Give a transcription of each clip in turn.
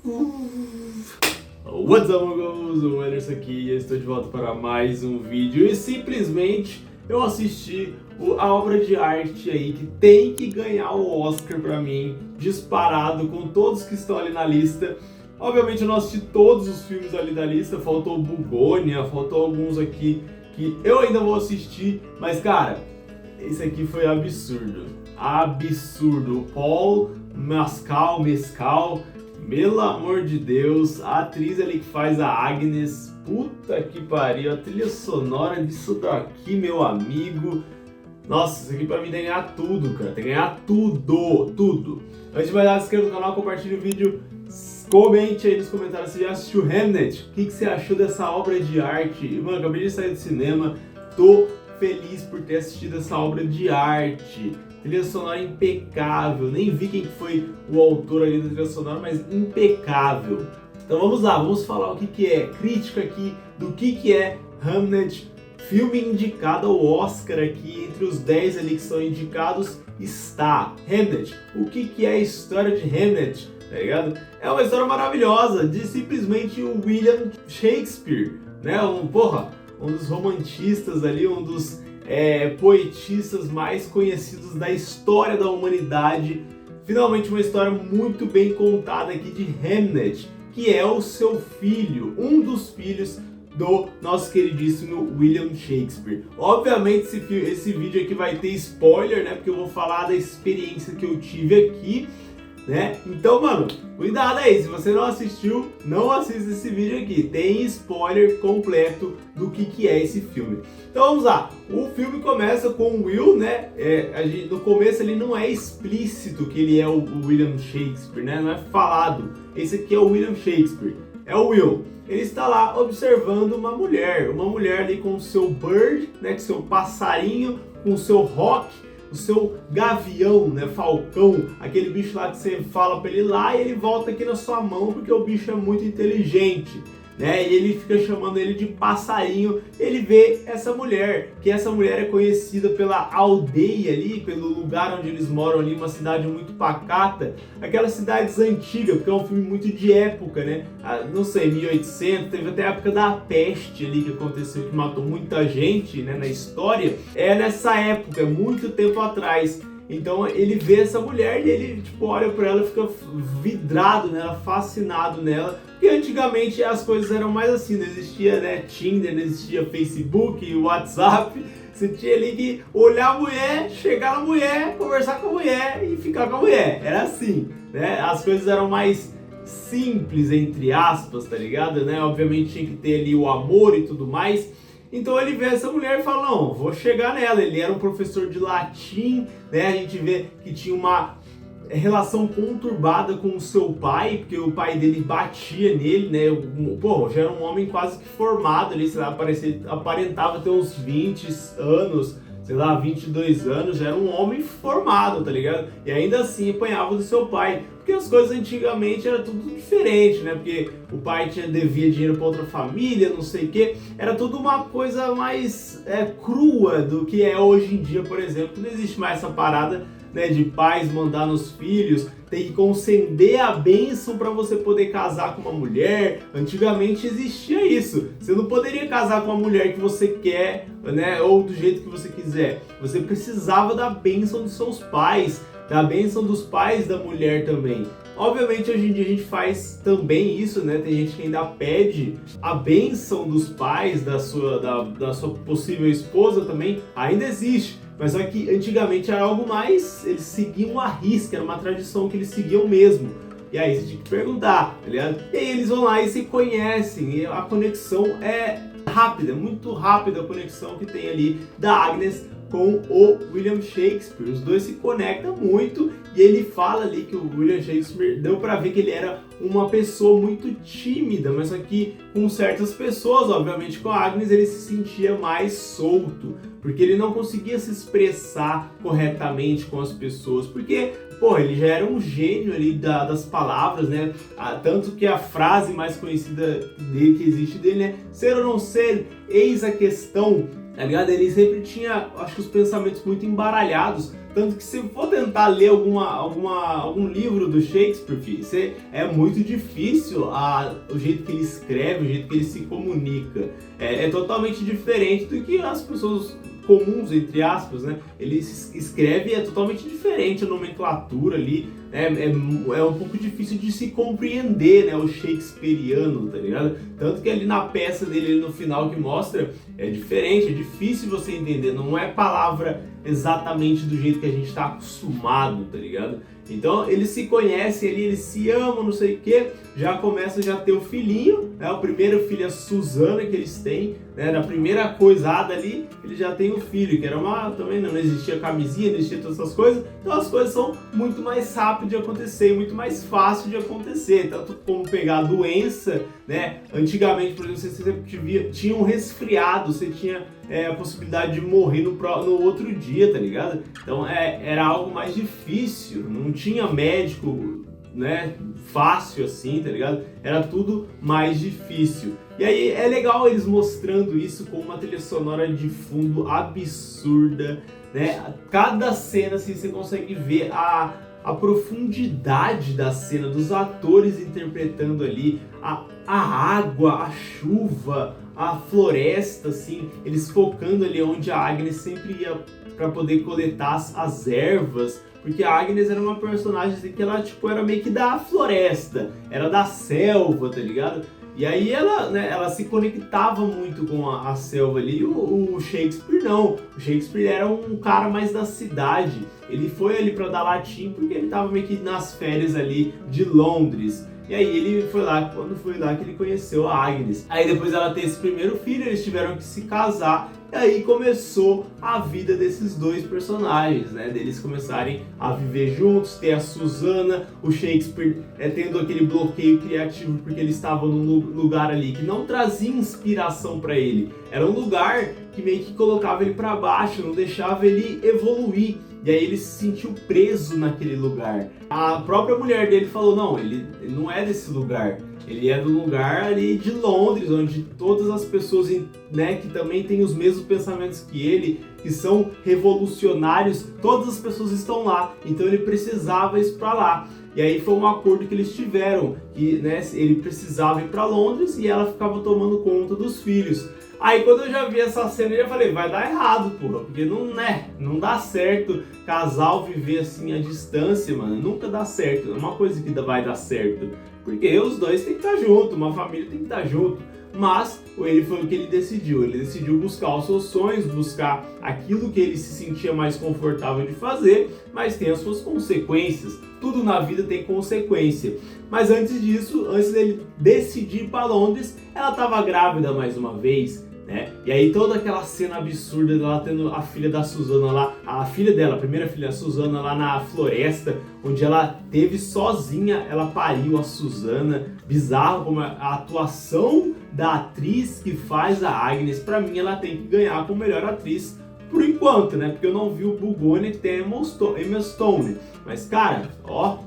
What's up, amigos? O Anderson aqui e eu estou de volta para mais um vídeo. E simplesmente eu assisti a obra de arte aí que tem que ganhar o Oscar para mim, disparado com todos que estão ali na lista. Obviamente eu não assisti todos os filmes ali da lista, faltou Bugônia, faltou alguns aqui que eu ainda vou assistir, mas cara, esse aqui foi absurdo. Absurdo. O Paul Mescal, pelo amor de Deus, a atriz ali que faz a Agnes, puta que pariu, a trilha sonora disso daqui, meu amigo. Nossa, isso aqui pra mim tem que ganhar tudo, cara, tem que ganhar tudo. Antes de mais nada, se inscreva no canal, compartilhe o vídeo, comente aí nos comentários se já assistiu Hamnet, o que você achou dessa obra de arte. Mano, acabei de sair do cinema, tô feliz por ter assistido essa obra de arte. Trilha sonora impecável, nem vi quem foi o autor ali da trilha sonora, mas impecável. Então vamos lá, vamos falar o que é, crítica aqui do que é Hamnet, filme indicado ao Oscar aqui, entre os 10 ali que são indicados está Hamnet. O que é a história de Hamnet, tá ligado? É uma história maravilhosa de simplesmente o William Shakespeare, né? Um dos romantistas ali, um dos poetistas mais conhecidos da história da humanidade. Finalmente uma história muito bem contada aqui de Hamnet, que é o seu filho, um dos filhos do nosso queridíssimo William Shakespeare. Obviamente esse vídeo aqui vai ter spoiler, né? Porque eu vou falar da experiência que eu tive aqui, né? Então, mano, cuidado aí, se você não assistiu, não assista esse vídeo aqui, tem spoiler completo do que é esse filme. Então vamos lá, o filme começa com o Will, né? No começo ele não é explícito que ele é o William Shakespeare, né? Não é falado, esse aqui é o William Shakespeare, é o Will. Ele está lá observando uma mulher ali com o seu bird, né? Com o seu passarinho, com o seu rock, o seu gavião, né, falcão, aquele bicho lá que você fala pra ele ir lá e ele volta aqui na sua mão porque o bicho é muito inteligente, né, e ele fica chamando ele de passarinho. Ele vê essa mulher, que essa mulher é conhecida pela aldeia ali, pelo lugar onde eles moram ali, uma cidade muito pacata, aquelas cidades antigas, porque é um filme muito de época, né, não sei, 1800, teve até a época da peste ali que aconteceu, que matou muita gente, né, na história, nessa época, muito tempo atrás. Então ele vê essa mulher e ele tipo olha pra ela e fica vidrado nela, fascinado nela. Porque antigamente as coisas eram mais assim, não existia, né, Tinder, não existia Facebook, WhatsApp. Você tinha ali que olhar a mulher, chegar na mulher, conversar com a mulher e ficar com a mulher. Era assim, né? As coisas eram mais simples, entre aspas, tá ligado, né? Obviamente tinha que ter ali o amor e tudo mais. Então ele vê essa mulher e fala, não, vou chegar nela. Ele era um professor de latim, né? A gente vê que tinha uma relação conturbada com o seu pai, porque o pai dele batia nele, né? Pô, já era um homem quase que formado ali, sei lá, aparentava ter uns 20 anos, sei lá, 22 anos, já era um homem formado, tá ligado? E ainda assim apanhava do seu pai. Porque as coisas antigamente era tudo diferente, né? Porque o pai devia dinheiro para outra família, não sei o quê. Era tudo uma coisa mais crua do que é hoje em dia, por exemplo. Não existe mais essa parada, né, de pais mandar nos filhos, tem que conceder a bênção para você poder casar com uma mulher. Antigamente existia isso. Você não poderia casar com a mulher que você quer, né, ou do jeito que você quiser. Você precisava da bênção dos seus pais, da bênção dos pais da mulher também. Obviamente hoje em dia a gente faz também isso, né? Tem gente que ainda pede a bênção dos pais da sua possível esposa também, ainda existe. Mas só que antigamente era algo mais, eles seguiam a risca, era uma tradição que eles seguiam mesmo. E aí você tinha que perguntar, tá ligado? E aí eles vão lá e se conhecem, e a conexão é rápida, muito rápida a conexão que tem ali da Agnes com o William Shakespeare. Os dois se conectam muito e ele fala ali que o William Shakespeare, deu pra ver que ele era uma pessoa muito tímida, mas só que com certas pessoas, obviamente com a Agnes, ele se sentia mais solto, porque ele não conseguia se expressar corretamente com as pessoas, porque, pô, ele já era um gênio ali das palavras, né? Tanto que a frase mais conhecida dele, que existe dele, é ser ou não ser, eis a questão. Tá ligado? Ele sempre tinha, acho que os pensamentos muito embaralhados, Tanto que se for tentar ler algum livro do Shakespeare, filho, é muito difícil o jeito que ele escreve, o jeito que ele se comunica. É totalmente diferente do que as pessoas comuns, entre aspas, né? Ele escreve, é totalmente diferente a nomenclatura ali, né? É um pouco difícil de se compreender, né? O shakespeariano, tá ligado? Tanto que ali na peça dele, no final que mostra, é diferente, é difícil você entender, não é palavra exatamente do jeito que a gente está acostumado, tá ligado? Então eles se conhecem ali, eles se amam, não sei o que, já começa a ter o filhinho, né? O primeiro filho é a Susana que eles têm, né? Na primeira coisada ali, ele já tem o filho, que era também não existia camisinha, não existia todas essas coisas, então as coisas são muito mais rápidas de acontecer, muito mais fácil de acontecer, tanto como pegar a doença, né? Antigamente, por exemplo, você tinha um resfriado, você tinha a possibilidade de morrer no outro dia, tá ligado? Então era algo mais difícil, não tinha médico, né, fácil assim, tá ligado? Era tudo mais difícil. E aí é legal eles mostrando isso com uma trilha sonora de fundo absurda, né? Cada cena assim, você consegue ver a profundidade da cena, dos atores interpretando ali, a água, a chuva, a floresta, assim, eles focando ali onde a Agnes sempre ia para poder coletar as ervas, porque a Agnes era uma personagem assim, que ela tipo, era meio que da floresta, era da selva, tá ligado? E aí ela, né, ela se conectava muito com a selva ali, e o Shakespeare não. O Shakespeare era um cara mais da cidade. Ele foi ali para dar latim porque ele tava meio que nas férias ali de Londres. E aí ele foi lá, quando foi lá que ele conheceu a Agnes. Aí depois ela tem esse primeiro filho, eles tiveram que se casar. E aí começou a vida desses dois personagens, né? Deles começarem a viver juntos, ter a Susana, o Shakespeare tendo aquele bloqueio criativo porque ele estava num lugar ali que não trazia inspiração para ele. Era um lugar que meio que colocava ele para baixo, não deixava ele evoluir. E aí ele se sentiu preso naquele lugar. A própria mulher dele falou, não, ele não é desse lugar. Ele é do lugar ali de Londres, onde todas as pessoas, né, que também têm os mesmos pensamentos que ele, que são revolucionários, todas as pessoas estão lá. Então ele precisava ir para lá. E aí foi um acordo que eles tiveram, que, né, ele precisava ir para Londres e ela ficava tomando conta dos filhos. Aí quando eu já vi essa cena, eu já falei, vai dar errado, porra, porque não dá certo casal viver assim à distância, mano, nunca dá certo, é uma coisa que vai dar certo, porque os dois têm que estar juntos, uma família tem que estar junto. Mas ele foi o que ele decidiu buscar os seus sonhos, buscar aquilo que ele se sentia mais confortável de fazer, mas tem as suas consequências, tudo na vida tem consequência. Mas antes disso, antes dele decidir ir para Londres, ela estava grávida mais uma vez, né? E aí toda aquela cena absurda dela tendo a filha da Susana lá, a filha dela, a primeira filha, a Susana, lá na floresta, onde ela teve sozinha, ela pariu a Susana. Bizarro como a atuação da atriz que faz a Agnes, pra mim ela tem que ganhar como melhor atriz por enquanto, né? Porque eu não vi o Bugoni que tem a Emma Stone. Mas cara, ó,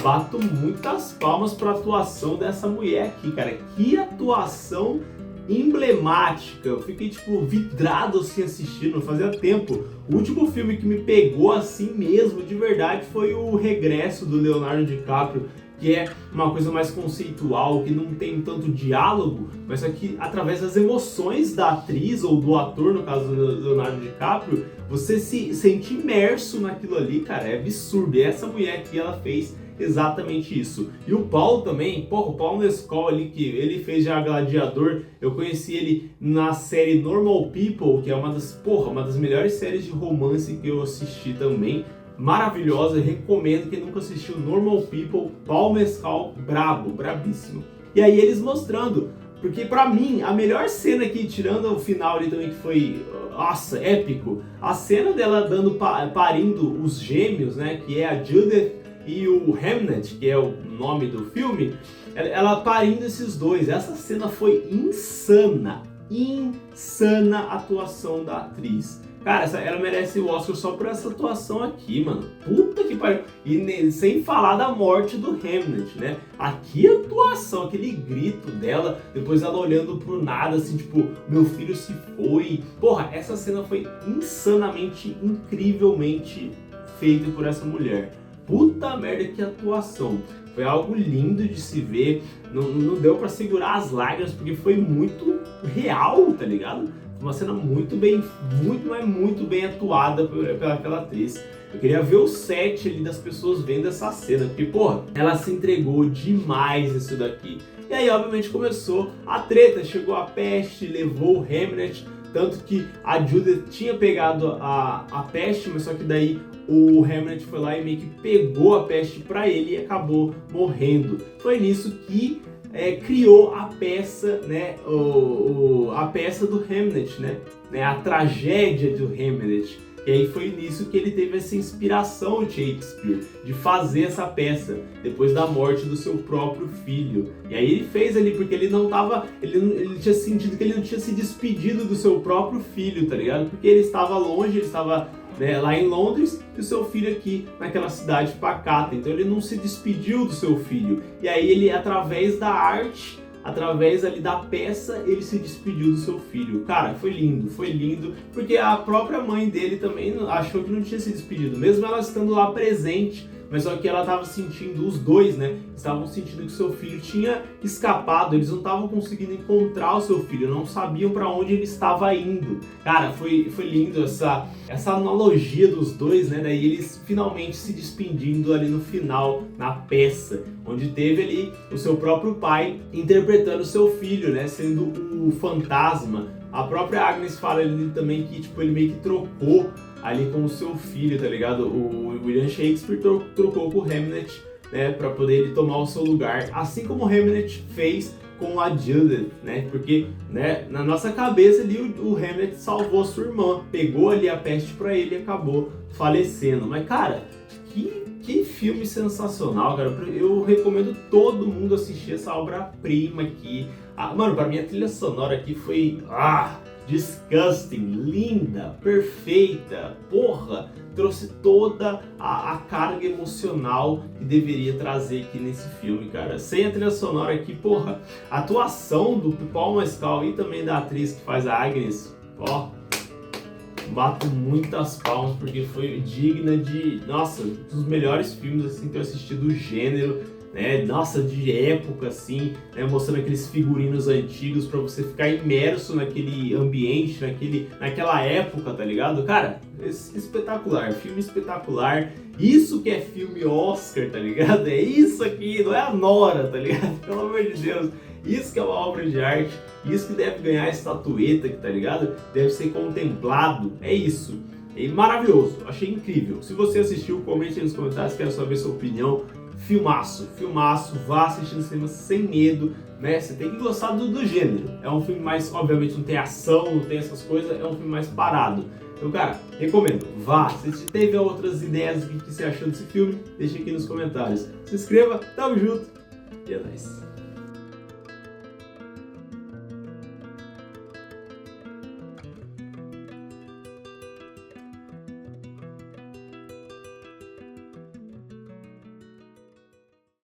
bato muitas palmas pra atuação dessa mulher aqui, cara. Que atuação emblemática. Eu fiquei tipo vidrado assim assistindo, fazia tempo. O último filme que me pegou assim mesmo, de verdade, foi o Regresso do Leonardo DiCaprio, que é uma coisa mais conceitual, que não tem tanto diálogo, mas só que através das emoções da atriz ou do ator, no caso do Leonardo DiCaprio, você se sente imerso naquilo ali, cara, é absurdo. E essa mulher aqui, ela fez exatamente isso. E o Paulo também, porra, o Paulo Mescal ali, que ele fez já Gladiador, eu conheci ele na série Normal People, que é uma das melhores séries de romance que eu assisti também. Maravilhosa, recomendo. Quem nunca assistiu Normal People, Paulo Mescal, brabíssimo. E aí eles mostrando, porque pra mim a melhor cena aqui, tirando o final ali também, que foi, nossa, épico, a cena dela parindo os gêmeos, né, que é a Judith e o Hamnet, que é o nome do filme, ela parindo esses dois. Essa cena foi insana a atuação da atriz. Cara, ela merece o Oscar só por essa atuação aqui, mano. Puta que pariu. E sem falar da morte do Hamnet, né? Aqui a atuação, aquele grito dela, depois ela olhando pro nada, assim, tipo, meu filho se foi. Porra, essa cena foi insanamente, incrivelmente feito por essa mulher. Puta merda, que atuação. Foi algo lindo de se ver, não deu pra segurar as lágrimas, porque foi muito real, tá ligado? Uma cena muito bem atuada pelaquela atriz. Eu queria ver o set ali das pessoas vendo essa cena, porque, porra, ela se entregou demais nisso daqui. E aí, obviamente, começou a treta, chegou a peste, levou o Hamnet, tanto que a Judith tinha pegado a peste, mas só que daí o Hamnet foi lá e meio que pegou a peste pra ele e acabou morrendo. Foi nisso que criou a peça, né, a peça do Hamnet, né, a tragédia do Hamlet. E aí foi nisso que ele teve essa inspiração de Shakespeare, de fazer essa peça, depois da morte do seu próprio filho. E aí ele fez ali, porque ele não tava, ele tinha sentido que ele não tinha se despedido do seu próprio filho, tá ligado? Porque ele estava longe, ele estava, né, lá em Londres, e o seu filho aqui naquela cidade pacata. Então ele não se despediu do seu filho. E aí ele, através da arte, através ali da peça, ele se despediu do seu filho. Cara, foi lindo, porque a própria mãe dele também achou que não tinha se despedido, mesmo ela estando lá presente. Mas só que ela estava sentindo, os dois, né, estavam sentindo que seu filho tinha escapado, eles não estavam conseguindo encontrar o seu filho, não sabiam para onde ele estava indo. Cara, foi lindo essa analogia dos dois, né, daí eles finalmente se despedindo ali no final, na peça, onde teve ali o seu próprio pai interpretando o seu filho, né, sendo o fantasma. A própria Agnes fala ali também que, tipo, ele meio que trocou ali com o seu filho, tá ligado? O William Shakespeare trocou com o Hamlet, né, pra poder ele tomar o seu lugar, assim como o Hamlet fez com a Judith, né, porque, né, na nossa cabeça ali o Hamlet salvou sua irmã, pegou ali a peste pra ele e acabou falecendo. Mas, cara, que filme sensacional, cara. Eu recomendo todo mundo assistir essa obra-prima aqui. Mano, pra mim a trilha sonora aqui foi disgusting, linda, perfeita, porra, trouxe toda a carga emocional que deveria trazer aqui nesse filme, cara. Sem a trilha sonora aqui, porra, a atuação do Paul Mescal e também da atriz que faz a Agnes, ó, bato muitas palmas, porque foi digna de, nossa, dos melhores filmes assim que eu assisti do gênero, né? Nossa, de época assim, né? Mostrando aqueles figurinos antigos pra você ficar imerso naquele ambiente, naquela época, tá ligado? Cara, espetacular, filme espetacular. Isso que é filme Oscar, tá ligado? É isso aqui, não é a Nora, tá ligado? Pelo amor de Deus. Isso que é uma obra de arte, isso que deve ganhar a estatueta, tá ligado? Deve ser contemplado, é isso. É maravilhoso, achei incrível. Se você assistiu, comente aí nos comentários, quero saber sua opinião. Filmaço, vá assistir no cinema sem medo, né? Você tem que gostar do gênero. É um filme mais, obviamente não tem ação, não tem essas coisas, é um filme mais parado. Então, cara, recomendo, vá. Se teve outras ideias do que você achou desse filme, deixa aqui nos comentários. Se inscreva, tamo junto e é nóis.